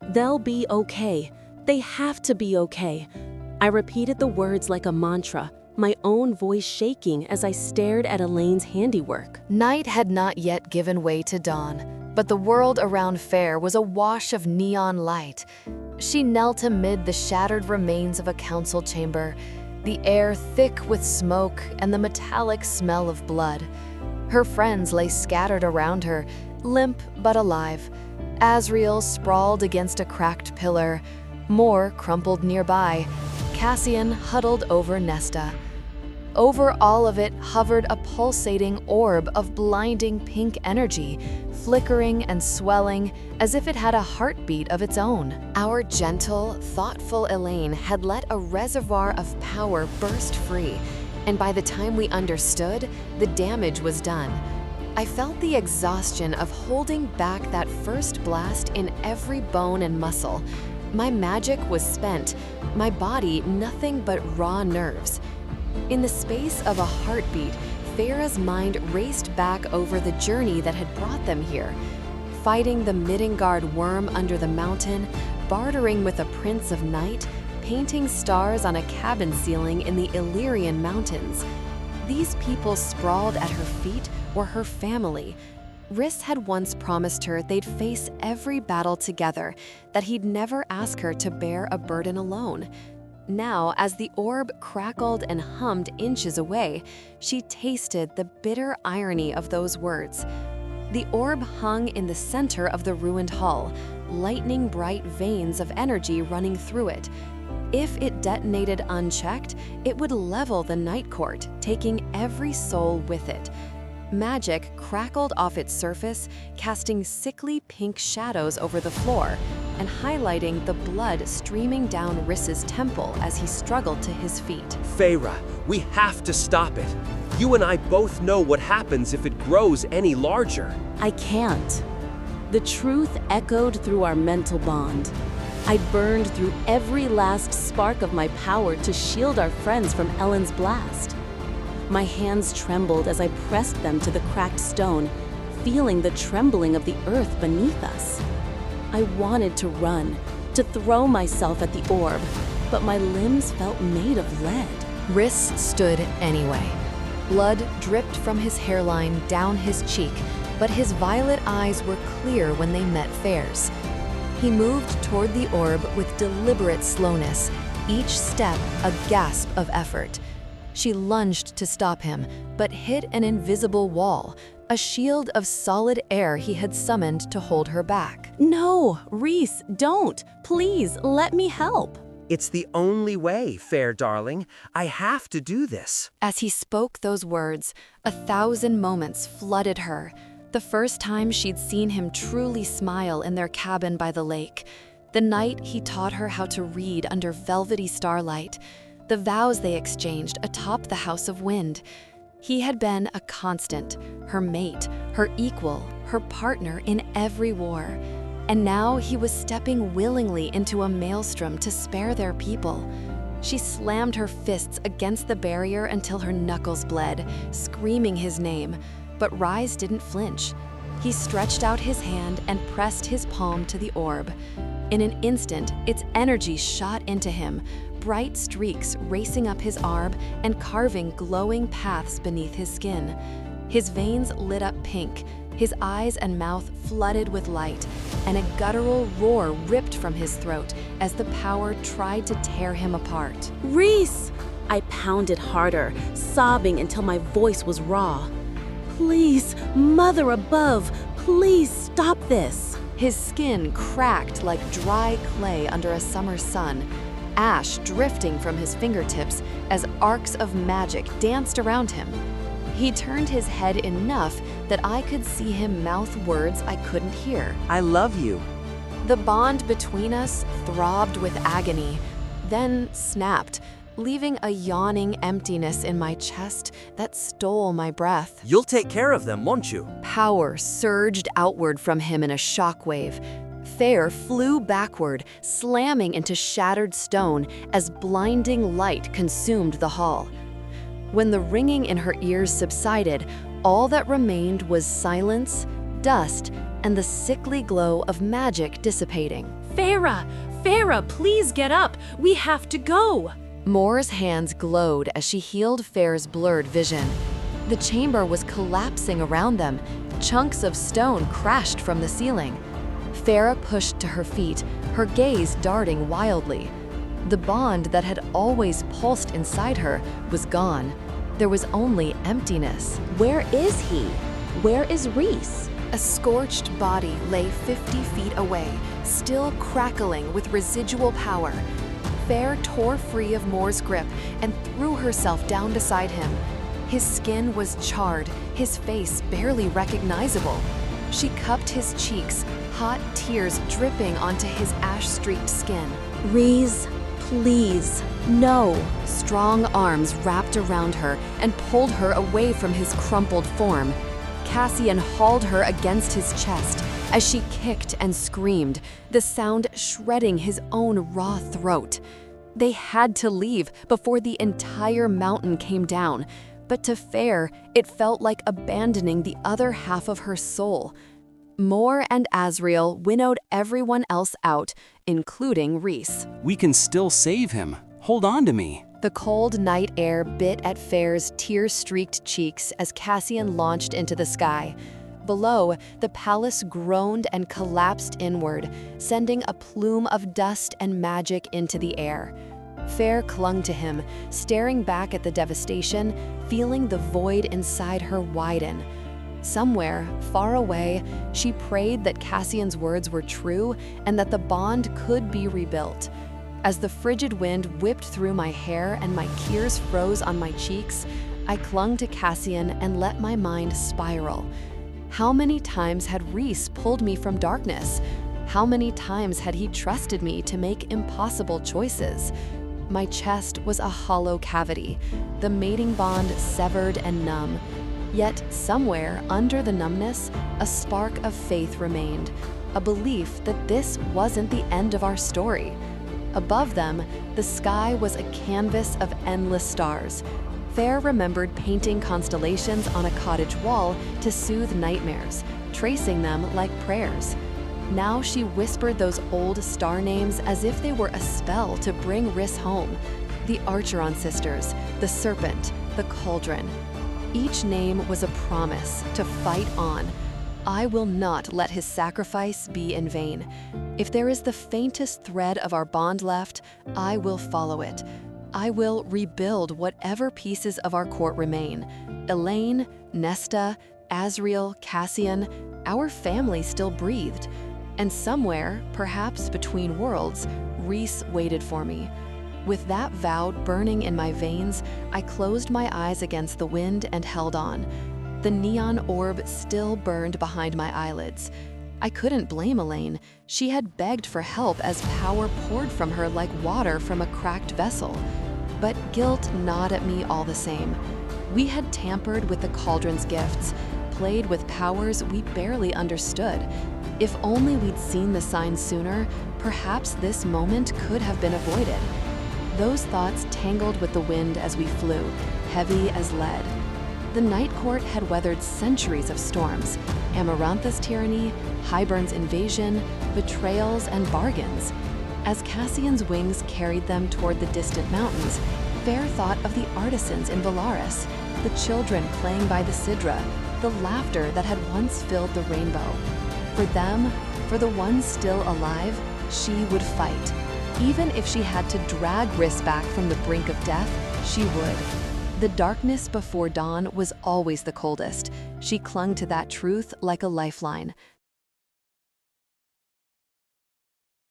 They'll be okay. They have to be okay. I repeated the words like a mantra, my own voice shaking as I stared at Elain's handiwork. Night had not yet given way to dawn, but the world around Feyre was awash of neon light. She knelt amid the shattered remains of a council chamber, the air thick with smoke and the metallic smell of blood. Her friends lay scattered around her, limp but alive. Asriel sprawled against a cracked pillar, Mor crumpled nearby, Cassian huddled over Nesta. Over all of it hovered a pulsating orb of blinding pink energy, flickering and swelling as if it had a heartbeat of its own. Our gentle, thoughtful Elain had let a reservoir of power burst free, and by the time we understood, the damage was done. I felt the exhaustion of holding back that first blast in every bone and muscle. My magic was spent, my body nothing but raw nerves. In the space of a heartbeat, Feyre's mind raced back over the journey that had brought them here. Fighting the Midgard worm under the mountain, bartering with a prince of night, painting stars on a cabin ceiling in the Illyrian mountains. These people sprawled at her feet were her family. Rhys had once promised her they'd face every battle together, that he'd never ask her to bear a burden alone. Now, as the orb crackled and hummed inches away, she tasted the bitter irony of those words. The orb hung in the center of the ruined hall, lightning-bright veins of energy running through it. If it detonated unchecked, it would level the Night Court, taking every soul with it. Magic crackled off its surface, casting sickly pink shadows over the floor and highlighting the blood streaming down Rhys's temple as he struggled to his feet. Feyre, we have to stop it. You and I both know what happens if it grows any larger. I can't. The truth echoed through our mental bond. I burned through every last spark of my power to shield our friends from Ellen's blast. My hands trembled as I pressed them to the cracked stone, feeling the trembling of the earth beneath us. I wanted to run, to throw myself at the orb, but my limbs felt made of lead. Rhys stood anyway. Blood dripped from his hairline down his cheek, but his violet eyes were clear when they met Feyre's. He moved toward the orb with deliberate slowness, each step a gasp of effort. She lunged to stop him, but hit an invisible wall, a shield of solid air he had summoned to hold her back. No, Rhys, don't. Please, let me help. It's the only way, Feyre darling. I have to do this. As he spoke those words, 1,000 moments flooded her. The first time she'd seen him truly smile in their cabin by the lake. The night he taught her how to read under velvety starlight. The vows they exchanged atop the House of Wind. He had been a constant, her mate, her equal, her partner in every war. And now he was stepping willingly into a maelstrom to spare their people. She slammed her fists against the barrier until her knuckles bled, screaming his name. But Rhys didn't flinch. He stretched out his hand and pressed his palm to the orb. In an instant, its energy shot into him, bright streaks racing up his arm and carving glowing paths beneath his skin. His veins lit up pink, his eyes and mouth flooded with light, and a guttural roar ripped from his throat as the power tried to tear him apart. Rhys! I pounded harder, sobbing until my voice was raw. Please, Mother above, please stop this. His skin cracked like dry clay under a summer sun, ash drifting from his fingertips as arcs of magic danced around him. He turned his head enough that I could see him mouth words I couldn't hear. I love you. The bond between us throbbed with agony, then snapped, leaving a yawning emptiness in my chest that stole my breath. You'll take care of them, won't you? Power surged outward from him in a shockwave. Feyre flew backward, slamming into shattered stone as blinding light consumed the hall. When the ringing in her ears subsided, all that remained was silence, dust, and the sickly glow of magic dissipating. Feyre! Feyre, please get up! We have to go! Mor's hands glowed as she healed Feyre's blurred vision. The chamber was collapsing around them. Chunks of stone crashed from the ceiling. Feyre pushed to her feet, her gaze darting wildly. The bond that had always pulsed inside her was gone. There was only emptiness. Where is he? Where is Rhys? A scorched body lay 50 feet away, still crackling with residual power. Feyre tore free of Mor's grip and threw herself down beside him. His skin was charred, his face barely recognizable. She cupped his cheeks, hot tears dripping onto his ash-streaked skin. Rhys, please, no. Strong arms wrapped around her and pulled her away from his crumpled form. Cassian hauled her against his chest as she kicked and screamed, the sound shredding his own raw throat. They had to leave before the entire mountain came down, but to Feyre, it felt like abandoning the other half of her soul. Mor and Azriel winnowed everyone else out, including Rhys. We can still save him. Hold on to me. The cold night air bit at Feyre's tear-streaked cheeks as Cassian launched into the sky. Below, the palace groaned and collapsed inward, sending a plume of dust and magic into the air. Feyre clung to him, staring back at the devastation, feeling the void inside her widen. Somewhere, far away, she prayed that Cassian's words were true and that the bond could be rebuilt. As the frigid wind whipped through my hair and my tears froze on my cheeks, I clung to Cassian and let my mind spiral. How many times had Rhys pulled me from darkness? How many times had he trusted me to make impossible choices? My chest was a hollow cavity, the mating bond severed and numb. Yet somewhere under the numbness, a spark of faith remained, a belief that this wasn't the end of our story. Above them, the sky was a canvas of endless stars. Feyre remembered painting constellations on a cottage wall to soothe nightmares, tracing them like prayers. Now she whispered those old star names as if they were a spell to bring Rhys home. The Archeron sisters, the serpent, the cauldron. Each name was a promise to fight on. I will not let his sacrifice be in vain. If there is the faintest thread of our bond left, I will follow it. I will rebuild whatever pieces of our court remain. Elain, Nesta, Azriel, Cassian, our family still breathed. And somewhere, perhaps between worlds, Rhys waited for me. With that vow burning in my veins, I closed my eyes against the wind and held on. The neon orb still burned behind my eyelids. I couldn't blame Elain. She had begged for help as power poured from her like water from a cracked vessel. But guilt gnawed at me all the same. We had tampered with the cauldron's gifts, played with powers we barely understood. If only we'd seen the signs sooner, perhaps this moment could have been avoided. Those thoughts tangled with the wind as we flew, heavy as lead. The Night Court had weathered centuries of storms, Amarantha's tyranny, Hybern's invasion, betrayals, and bargains. As Cassian's wings carried them toward the distant mountains, Feyre thought of the artisans in Valaris, the children playing by the Sidra, the laughter that had once filled the rainbow. For them, for the ones still alive, she would fight. Even if she had to drag Rhys back from the brink of death, she would. The darkness before dawn was always the coldest. She clung to that truth like a lifeline.